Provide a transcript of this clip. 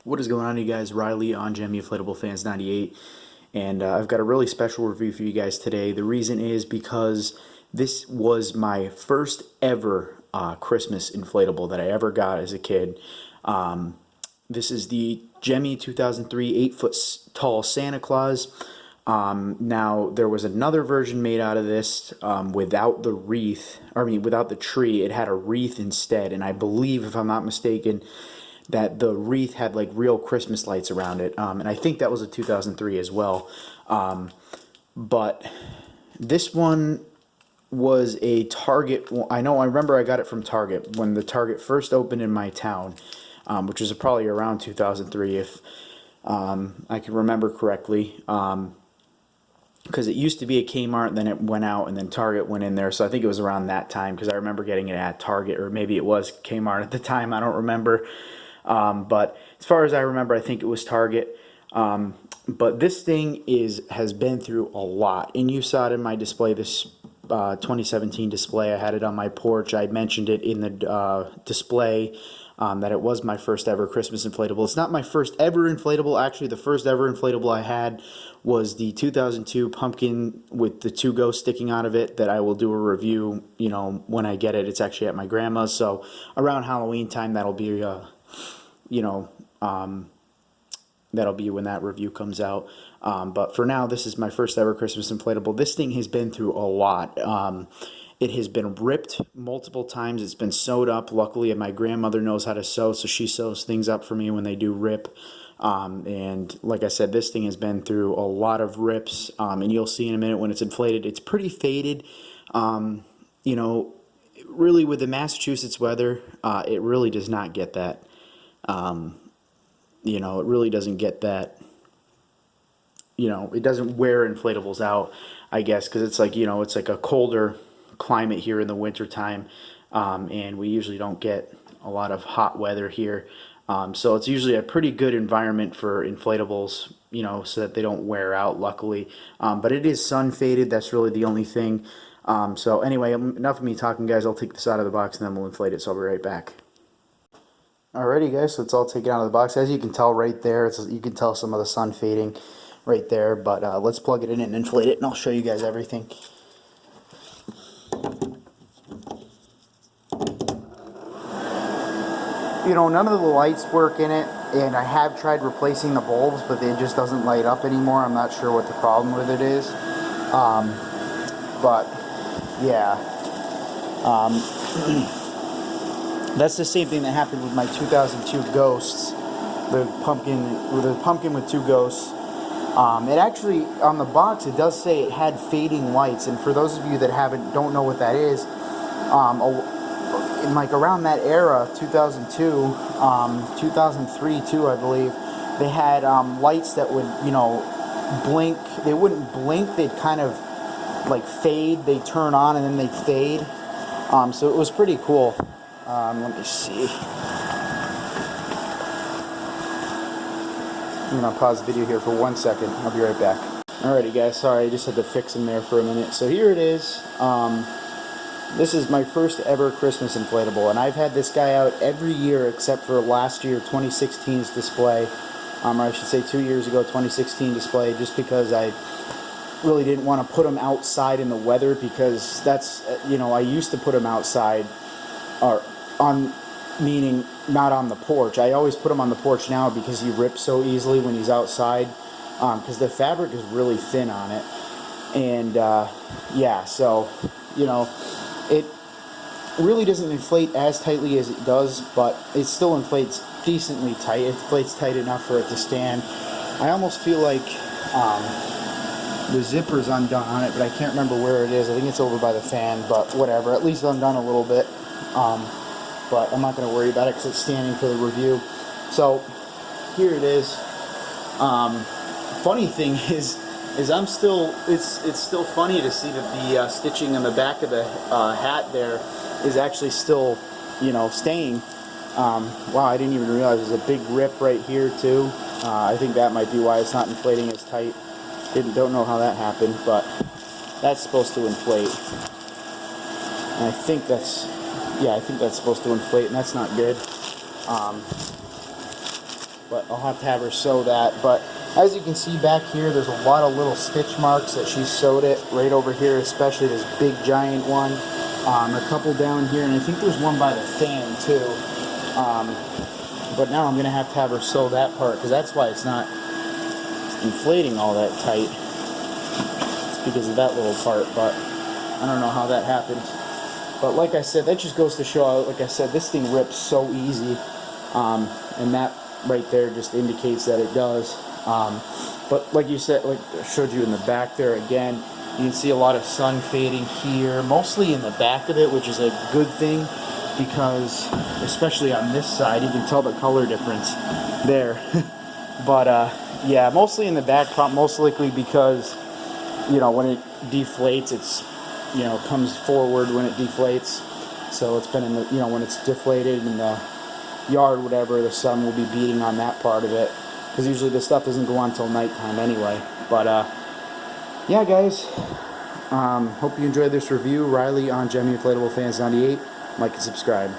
What is going on, you guys? Riley on Gemmy Inflatable Fans 98, and I've got a really special review for you guys today. The reason is because this was my first ever Christmas inflatable that I ever got as a kid. This is the Gemmy 2003 8-foot tall Santa Claus. Now there was another version made out of this without the wreath, without the tree. It had a wreath instead, and I believe, if I'm not mistaken, that the wreath had like real Christmas lights around it, and I think that was a 2003 as well. But this one was a Target. I remember I got it from Target when the Target first opened in my town, which was probably around 2003 if I can remember correctly. Because it used to be a Kmart, then it went out, and then Target went in there. So I think it was around that time, because I remember getting it at Target, or maybe it was Kmart at the time. I don't remember. But as far as I remember, I think it was Target. But this thing has been through a lot, and you saw it in my display, this 2017 display. I had it on my porch. I mentioned it in the display. That it was my first ever Christmas inflatable. It's not my first ever inflatable. Actually, the first ever inflatable I had was the 2002 pumpkin with the two ghosts sticking out of it, that I will do a review, when I get it. It's actually at my grandma's, so around Halloween time, that'll be, that'll be when that review comes out. But for now, this is my first ever Christmas inflatable. This thing has been through a lot. It has been ripped multiple times. It's been sewed up. Luckily, my grandmother knows how to sew, so she sews things up for me when they do rip. And like I said, this thing has been through a lot of rips, and you'll see in a minute when it's inflated. It's pretty faded. Really, with the Massachusetts weather, it really does not get that. It really doesn't get that. It doesn't wear inflatables out, I guess, because it's like, it's like a colder climate here in the winter time, and we usually don't get a lot of hot weather here, so it's usually a pretty good environment for inflatables, so that they don't wear out, luckily. But it is sun faded. That's really the only thing. So anyway, enough of me talking, guys. I'll take this out of the box and then we'll inflate it, so I'll be right back. Alrighty, guys, so it's all taken out of the box. As you can tell right there, you can tell some of the sun fading right there, but let's plug it in and inflate it, and I'll show you guys everything. None of the lights work in it, and I have tried replacing the bulbs, but it just doesn't light up anymore. I'm not sure what the problem with it is. But yeah, that's the same thing that happened with my 2002 Ghosts, the pumpkin with two ghosts. It actually, on the box, it does say it had fading lights, and for those of you that don't know what that is, in like around that era, 2002, 2003 too, I believe, they had lights that would, blink. They wouldn't blink, they'd kind of like fade. They'd turn on and then they'd fade. So it was pretty cool. Let me see. I'm going to pause the video here for 1 second. I'll be right back. Alrighty, guys, sorry, I just had to fix them there for a minute. So here it is. This is my first ever Christmas inflatable, and I've had this guy out every year except for last year, 2016's display. Or I should say 2 years ago, 2016 display, just because I really didn't want to put him outside in the weather, because that's, I used to put him outside, or meaning not on the porch. I always put him on the porch now because he rips so easily when he's outside, because the fabric is really thin on it. And yeah, so, it really doesn't inflate as tightly as it does, but it still inflates decently tight. It inflates tight enough for it to stand. I almost feel like the zipper's undone on it, but I can't remember where it is. I think it's over by the fan, but whatever. At least undone a little bit. But I'm not going to worry about it because it's standing for the review. So here it is. Funny thing is I'm still, it's still funny to see that the stitching on the back of the hat there is actually still, staying. Wow, I didn't even realize there's a big rip right here too. I think that might be why it's not inflating as tight. Don't know how that happened, but that's supposed to inflate. And I think that's supposed to inflate, and that's not good. but I'll have to have her sew that. But as you can see back here, there's a lot of little stitch marks that she sewed it right over here, especially this big giant one. A couple down here, and I think there's one by the fan too. But now I'm going to have her sew that part, because that's why it's not inflating all that tight. It's because of that little part, but I don't know how that happened. But like I said, that just goes to show, like I said, this thing rips so easy. And that right there just indicates that it does. But like you said, like I showed you in the back there again, you can see a lot of sun fading here, mostly in the back of it, which is a good thing, because especially on this side, you can tell the color difference there. But yeah, mostly in the back, most likely because, you know, when it deflates, it's, you know, comes forward when it deflates. So it's been in the, you know, when it's deflated in the yard, whatever, the sun will be beating on that part of it, because usually this stuff doesn't go on until nighttime anyway. But yeah, guys, hope you enjoyed this review. Riley on Gemmy Inflatable Fans 98. Like and subscribe.